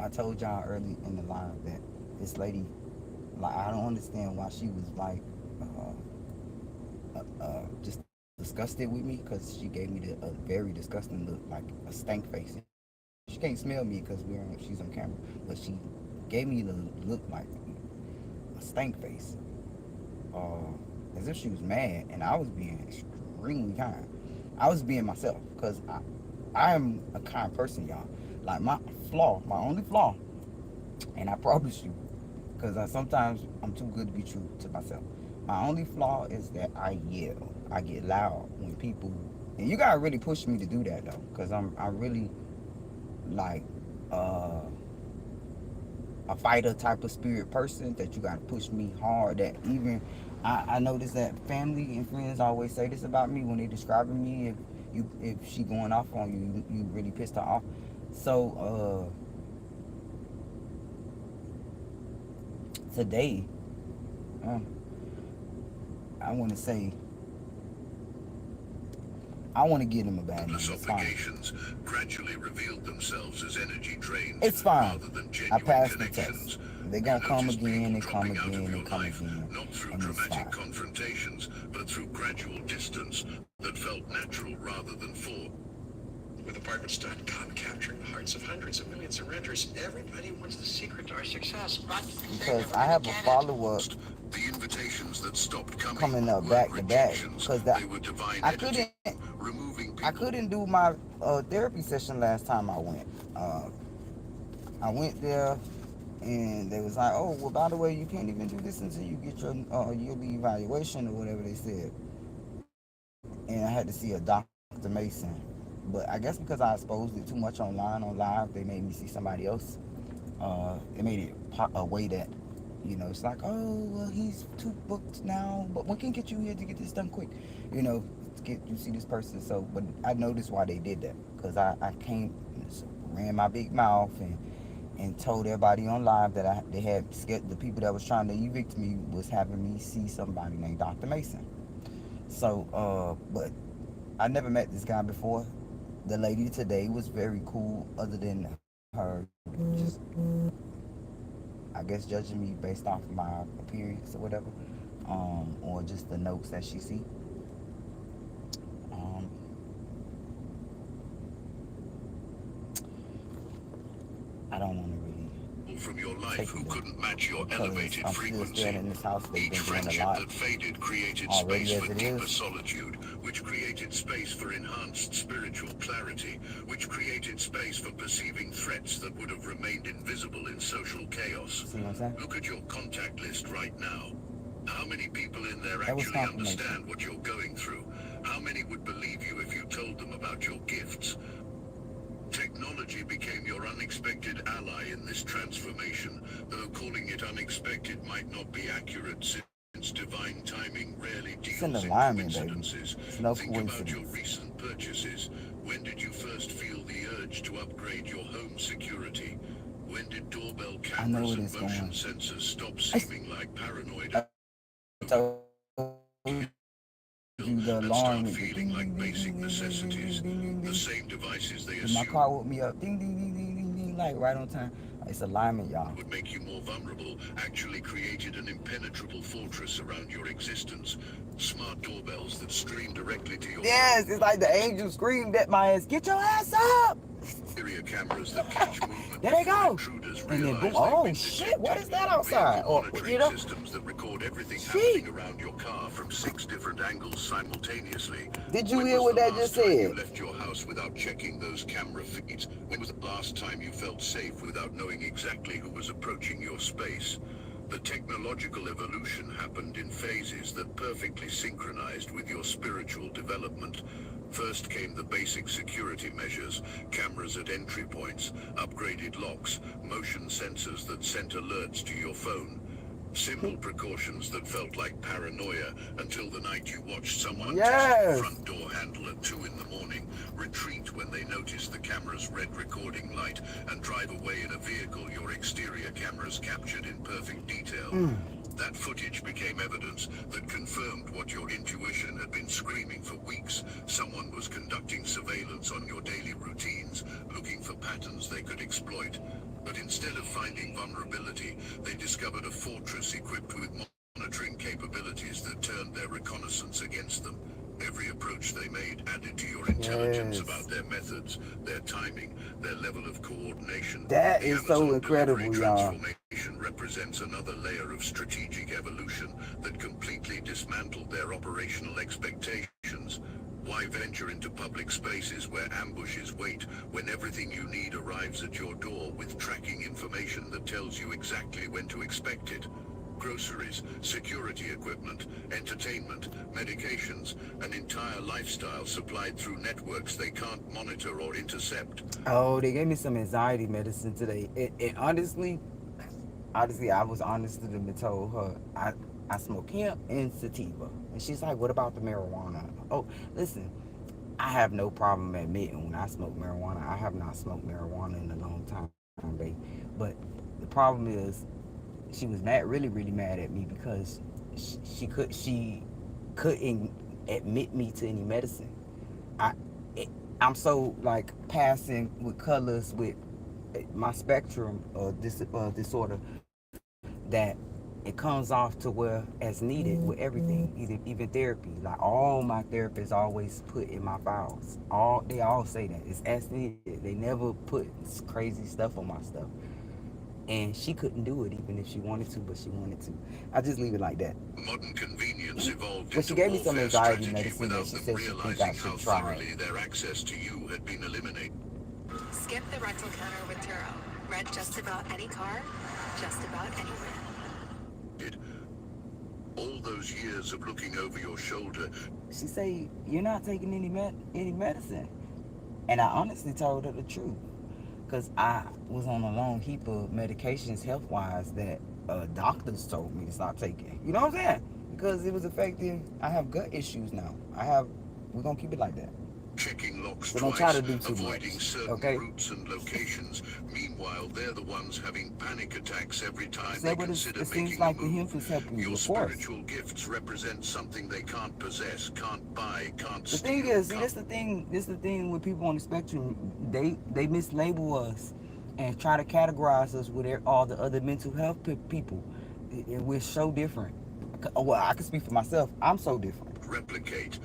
I told y'all early in the live that this lady, like, I don't understand why she was like, just disgusted with me because she gave me a very disgusting look, like a stank face. She can't smell me because she's on camera, but she gave me the look like a stank face, as if she was mad, and I was being extremely kind. I was being myself because I am a kind person, y'all. Like my only flaw, and I promise you, because sometimes I'm too good to be true to myself. My only flaw is that I yell. I get loud when people, and you gotta really push me to do that though, because I really like a fighter type of spirit person that you gotta push me hard. That even I notice that family and friends always say this about me when they describing me. If she going off on you, you really pissed her off. So today, uh, I want to say, I want to give them a bad name. Endless It's fine. obligations gradually revealed themselves as energy drains It's fine. rather than I genuine passed the test. connections. They're You gonna come noticed again people and come dropping out of again your and come life, again, not through and it's dramatic fine. confrontations, but through gradual distance that felt natural rather than forced. With Apartments.com capturing the hearts of hundreds of millions of renters, everybody wants the secret to our success, but Because I have a follow-up The invitations that stopped coming up weren't back to back. rejections, Because they were divine I editing, couldn't removing I people. couldn't do my therapy session last time I went. I went there and they was like, oh, well, by the way, you can't even do this until you get your yearly evaluation or whatever they said. And I had to see a Dr. Mason. But I guess because I exposed it too much online on live, they made me see somebody else. It made it a way that, it's like, oh, well, he's too booked now, but we can get you here to get this done quick, to get you see this person. So, but I noticed why they did that, because I came, ran my big mouth and told everybody on live that they had scared the people that was trying to evict me was having me see somebody named Dr. Mason. So, but I never met this guy before. The lady today was very cool, other than her just, I guess, judging me based off of my appearance or whatever, or just the notes that she see. Um, I don't want to really From your life take who it there couldn't match your because elevated I'm still frequency. staying in this house. They've Each been doing a friendship lot that faded created already space as for it deeper is. solitude, which created space for enhanced spiritual clarity, which created space for perceiving threats that would have remained invisible in social chaos. See what I'm saying? Look at your contact list right now. How many people in there That was actually confirmation. understand what you're going through? How many would believe you if you told them about your gifts? Technology became your unexpected ally in this transformation, though calling it unexpected might not be accurate since divine timing rarely It's deals an in alignment, baby. coincidences. It's no Think about your coincidence. recent purchases. When did you first feel the urge to upgrade your home security? When did doorbell I know cameras where and this motion going. sensors stop seeming like paranoid I told you the and alarm start with the feeling ding like ding ding basic ding ding ding ding necessities? ding ding The ding. same devices they And my assume car woke me up. Ding ding ding ding ding ding, like right on time. It's alignment, y'all. would make you more vulnerable actually created an impenetrable fortress around your existence. Smart doorbells that stream directly to your Yes, phone. it's like the angel screamed at my ass, "Get your ass up!" Exterior cameras that catch movement There they before go. intruders And then boom, realize they've oh been shit, what detected. is that outside? Vehicle Or monitoring systems that record everything shit. happening around your car from 6 different angles simultaneously. Did you When hear was what the that last just time you said? left your house without checking those camera feeds? When was the last time you felt safe without knowing exactly who was approaching your space? The technological evolution happened in phases that perfectly synchronized with your spiritual development. First came the basic security measures, cameras at entry points, upgraded locks, motion sensors that sent alerts to your phone. Simple precautions that felt like paranoia until the night you watched someone test the Yes. front door handle at 2 in the morning, retreat when they notice the camera's red recording light, and drive away in a vehicle your exterior cameras captured in perfect detail. That footage became evidence that confirmed what your intuition had been screaming for weeks. Someone was conducting surveillance on your daily routines, looking for patterns they could exploit. But instead of finding vulnerability, they discovered a fortress equipped with monitoring capabilities that turned their reconnaissance against them. Every approach they made added to your intelligence Yes. about their methods, their timing, their level of coordination. That The is so Amazon delivery incredible, y'all. transformation represents another layer of strategic evolution that completely dismantled their operational expectations. Why venture into public spaces where ambushes wait when everything you need arrives at your door with tracking information that tells you exactly when to expect it? Groceries, security equipment, entertainment, medications, an entire lifestyle supplied through networks they can't monitor or intercept. Oh, they gave me some anxiety medicine today. It honestly, I was honest to them and told her I smoke hemp and sativa, and she's like, "What about the marijuana?" Oh, listen, I have no problem admitting when I smoke marijuana. I have not smoked marijuana in a long time, babe. But the problem is, she was mad, really, really mad at me because she couldn't admit me to any medicine. I I'm so like passing with colors with my spectrum disorder that it comes off to where as needed with everything, even therapy. Like all my therapists always put in my files. They all say that it's as needed. They never put crazy stuff on my stuff. And she couldn't do it even if she wanted to, but she wanted to. I just leave it like that. Modern convenience evolved But she into gave me some warfare anxiety strategy medicine that without she them said she think I realizing how should try. thoroughly their access to you had been eliminated. Skip the rental counter with Turo. Rent just about any car, just about anywhere. All those years of looking over your shoulder. She say, "You're not taking any medicine," and I honestly told her the truth, cause I was on a long heap of medications health wise that doctors told me to stop taking. You know what I'm saying? Because it was affecting. I have gut issues now. We're gonna keep it like that. Checking locks So don't twice, try to do too avoiding much, certain okay? routes and locations. Meanwhile, they're the ones having panic attacks every time So they what consider it making seems like a the move. hemp is helping you, Your of course. spiritual gifts represent something they can't possess, can't buy, can't The steal. thing is, see, this the thing with people on the spectrum. They mislabel us and try to categorize us with all the other mental health people. We're so different. Well, I can speak for myself. I'm so different. Replicate.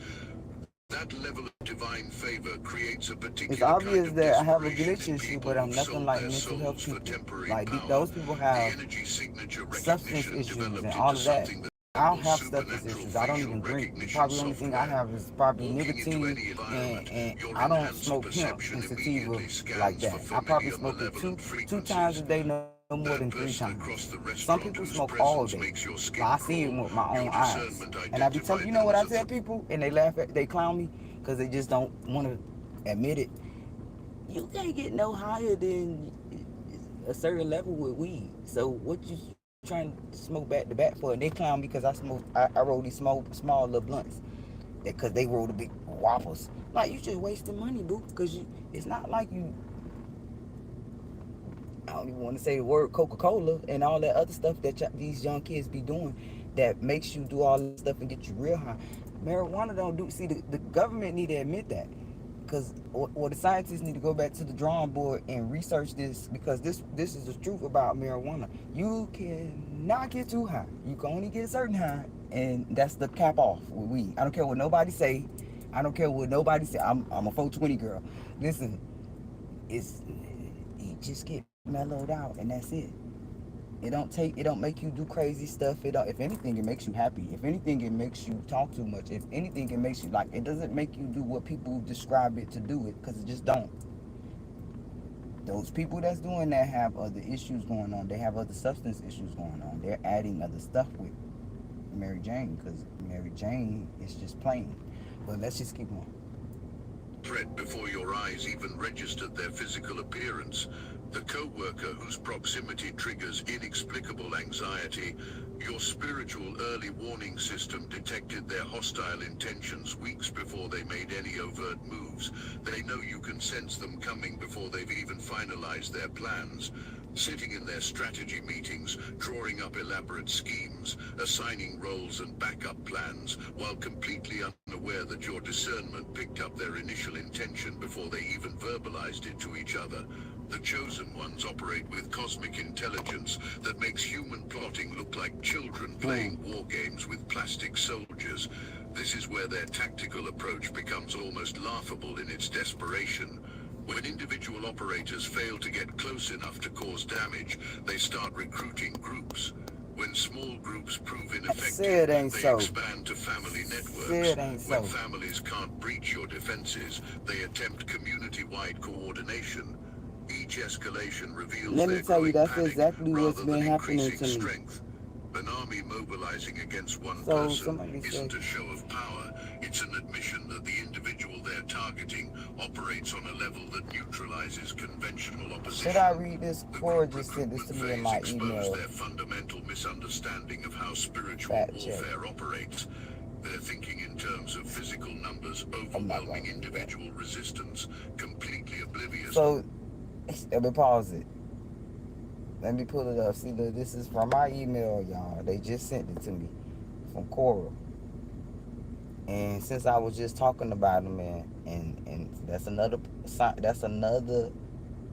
That level of divine favor creates a particular It's obvious kind of that I have a desperation glitch in issue, people but I'm who've nothing sold like their mental health souls for people. temporary Like power. those people The have energy signature substance recognition issues developed and into all of that. something that I don't resembles have substance supernatural issues. I don't facial even drink. The recognition probably only thing I software. have is probably Walking into nicotine, any environment, and your I don't enhanced smoke hemp perception and sativa immediately like scans that. for I probably familiar smoke it malevolent two times a frequencies. day, no more That than 3 person times. across the Some restaurant people whose smoke all presence day. makes your Like, skin I see it crawl, with my own your eyes, discernment and I be telling identified you know them what as I a tell people, and they laugh they clown me because they just don't want to admit it. You can't get no higher than a certain level with weed. So what you trying to smoke back to back for? And they clown me because I roll these small little blunts because they roll the big whoppers. Like, you just wasting money, boo. Because it's not like you. I don't even want to say the word Coca-Cola and all that other stuff that these young kids be doing that makes you do all this stuff and get you real high. Marijuana don't do. See, the government need to admit that, because or the scientists need to go back to the drawing board and research this, because this is the truth about marijuana. You cannot get too high. You can only get a certain high, and that's the cap off with weed. I don't care what nobody say. I don't care what nobody say. I'm a 420 girl. Listen, you just get mellowed out, and that's it. It don't make you do crazy stuff. If anything, it makes you happy. If anything, it makes you talk too much. If anything, it makes you like, it doesn't make you do what people describe it to do it, because it just don't. Those people that's doing that have other issues going on. They have other substance issues going on. They're adding other stuff with Mary Jane, because Mary Jane is just plain. But let's just keep on. Threat before your eyes even registered their physical appearance. The co-worker whose proximity triggers inexplicable anxiety. Your spiritual early warning system detected their hostile intentions weeks before they made any overt moves. They know you can sense them coming before they've even finalized their plans. Sitting in their strategy meetings, drawing up elaborate schemes, assigning roles and backup plans, while completely unaware that your discernment picked up their initial intention before they even verbalized it to each other. The chosen ones operate with cosmic intelligence that makes human plotting look like children playing war games with plastic soldiers. This is where their tactical approach becomes almost laughable in its desperation. When individual operators fail to get close enough to cause damage, they start recruiting groups. When small groups prove ineffective, they expand to family networks. When families can't breach your defenses, they attempt community-wide coordination. Each escalation reveals their growing panic rather than increasing strength. An army mobilizing against one person isn't a show of power. It's an admission that the individual they're targeting operates on a level that neutralizes conventional opposition. Should I read this, or just send this to me in my email? Their fundamental misunderstanding of how spiritual warfare operates. They're thinking in terms of physical numbers, overwhelming individual resistance, completely oblivious. So, let me pause it. Let me pull it up. See, look, this is from my email, y'all. They just sent it to me from Cora. And since I was just talking about him, and that's another sign. That's another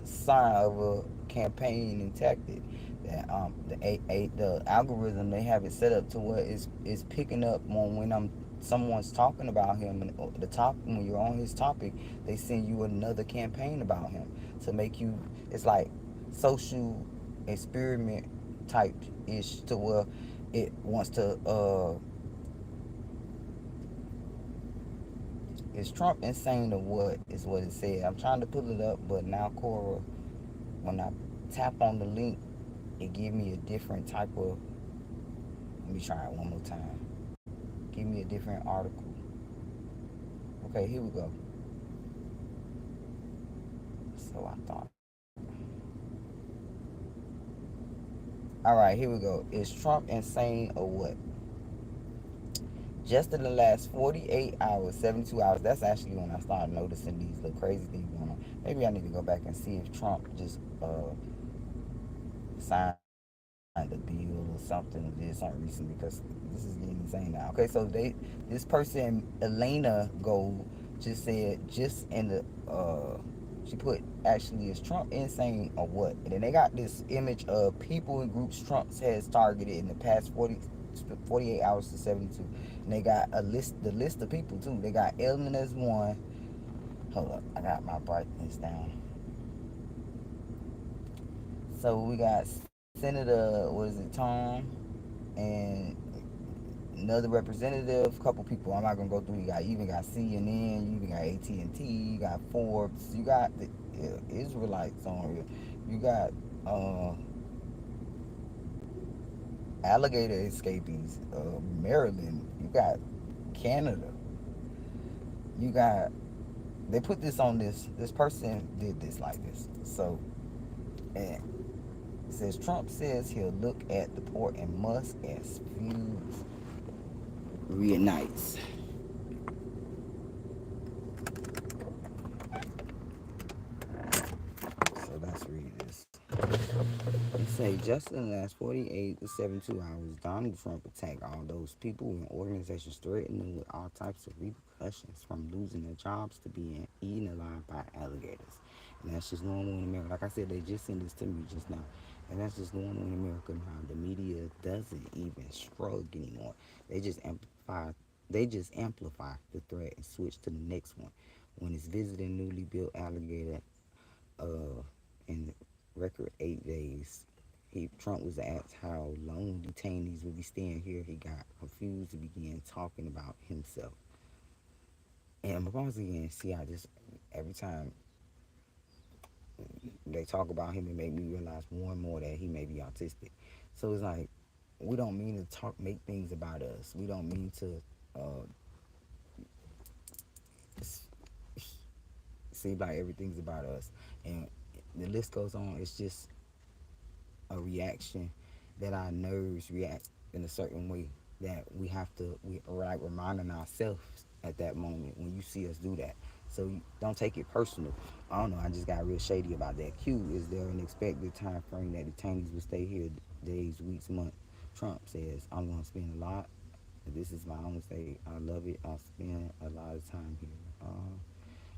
sign of a campaigning tactic. That the algorithm, they have it set up to where it's picking up on when someone's talking about him, and the top when you're on his topic, they send you another campaign about him to make you. It's like social experiment type ish, to where it wants to is Trump insane or what is what it said. I'm trying to pull it up, but now Cora, when I tap on the link, it give me a different type of. Let me try it one more time. Give me a different article. Okay, here we go. So I thought. All right, here we go. Is Trump insane or what? Just in the last 48 hours, 72 hours, that's actually when I started noticing these little crazy things going on. Maybe I need to go back and see if Trump just signed a deal or something, or did something recently, because this is getting insane now. Okay, so this person, Elena Gold, just said, just in the, she put, actually, is Trump insane or what? And then they got this image of people in groups Trump has targeted in the past 48 hours to 72. And they got the list of people too. They got Ellen as one. Hold up, I got my brightness down. So we got Senator, what is it, Tom, and another representative, couple people. I'm not gonna go through. You even got CNN, you even got AT&T, you got Forbes, you got the Israelites on here. You got alligator escapees, Maryland. You got Canada. You got. They put this on this. This person did this like this. So, and it says Trump says he'll look at the port and Musk as feuds reunites. So let's read this. It say just in the last 48 to 72 hours, Donald Trump attacked all those people and organizations threatening with all types of repercussions, from losing their jobs to being eaten alive by alligators. And that's just normal in America. Like I said, they just sent this to me just now. And that's just normal in America now. The media doesn't even shrug anymore. They just amplify the threat and switch to the next one. When it's visiting newly built alligator uh, in record 8 days. Trump was asked how long detainees would be staying here. He got confused and began talking about himself. And once again, see, I just every time they talk about him, it make me realize more and more that he may be autistic. So it's like we don't mean to make things about us. We don't mean to seem like everything's about us. And the list goes on. It's just a reaction that our nerves react in a certain way, that we are like reminding ourselves at that moment when you see us do that. So you don't take it personal. I don't know. I just got real shady about that. Q, is there an expected time frame that detainees will stay here? Days, weeks, months? Trump says, I'm going to spend a lot. This is my own state. I love it. I'll spend a lot of time here.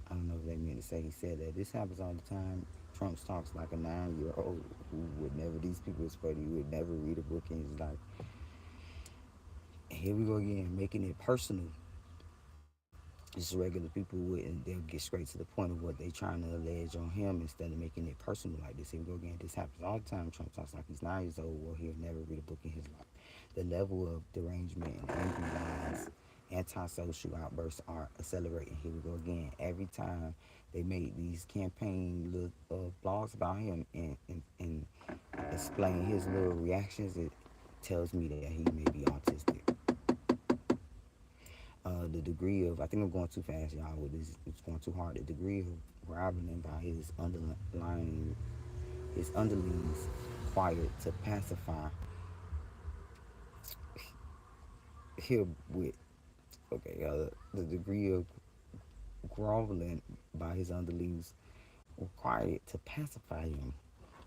I don't know if they meant to say he said that. This happens all the time. Trump talks like a 9-year-old who would never, these people is funny, who would never read a book in his life. And here we go again, making it personal. Just regular people wouldn't, they'll get straight to the point of what they trying to allege on him instead of making it personal like this. Here we go again. This happens all the time. Trump talks like he's 9 years old, or he'll never read a book in his life. The level of derangement and angry lines, antisocial outbursts are accelerating. Here we go again. Every time they make these campaign little blogs about him and explain his little reactions, it tells me that he may be autistic. The degree of, I think I'm going too fast, y'all, with this, it's going too hard. The degree of rivaling by his underlings required to pacify him with, okay, the degree of groveling by his underlings required to pacify him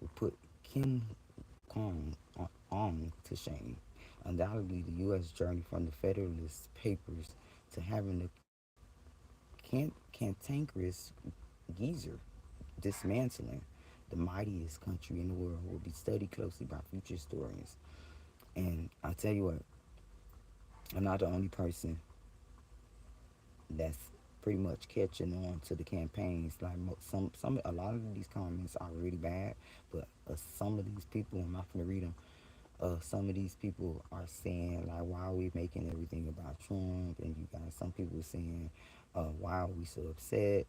will put Kim on to shame. Undoubtedly, the U.S. journey from the Federalist Papers to having the cantankerous geezer dismantling the mightiest country in the world will be studied closely by future historians. And I tell you what, I'm not the only person that's pretty much catching on to the campaigns. Like a lot of these comments are really bad, but some of these people, I'm not gonna read them. Some of these people are saying like, why are we making everything about Trump? And you got some people saying, why are we so upset?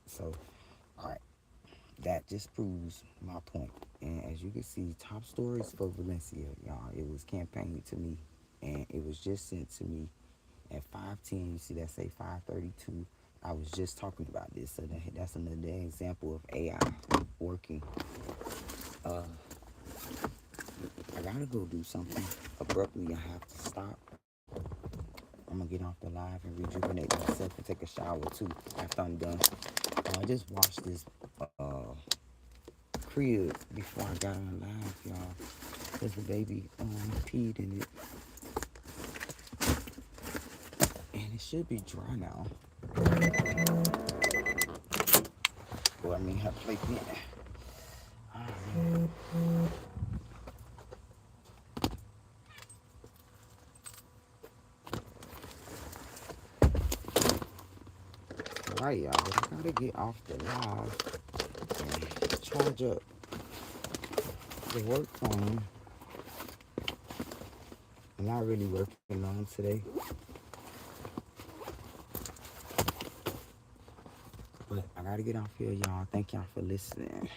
So all right, that just proves my point. And as you can see, top stories for Valencia, y'all. It was campaigned to me, and it was just sent to me at 5:10. You see that say 5:32. I was just talking about this, so that's another example of AI working. I gotta go do something. Abruptly, I have to stop. I'm gonna get off the live and rejuvenate myself and take a shower too after I'm done. I just washed this crib before I got on live, y'all, because the baby peed in it, and it should be dry now. Well, I mean, her playpen. Alright, y'all, I gotta get off the live and charge up the work phone. I'm not really working on today, but I gotta get off here, y'all. Thank y'all for listening.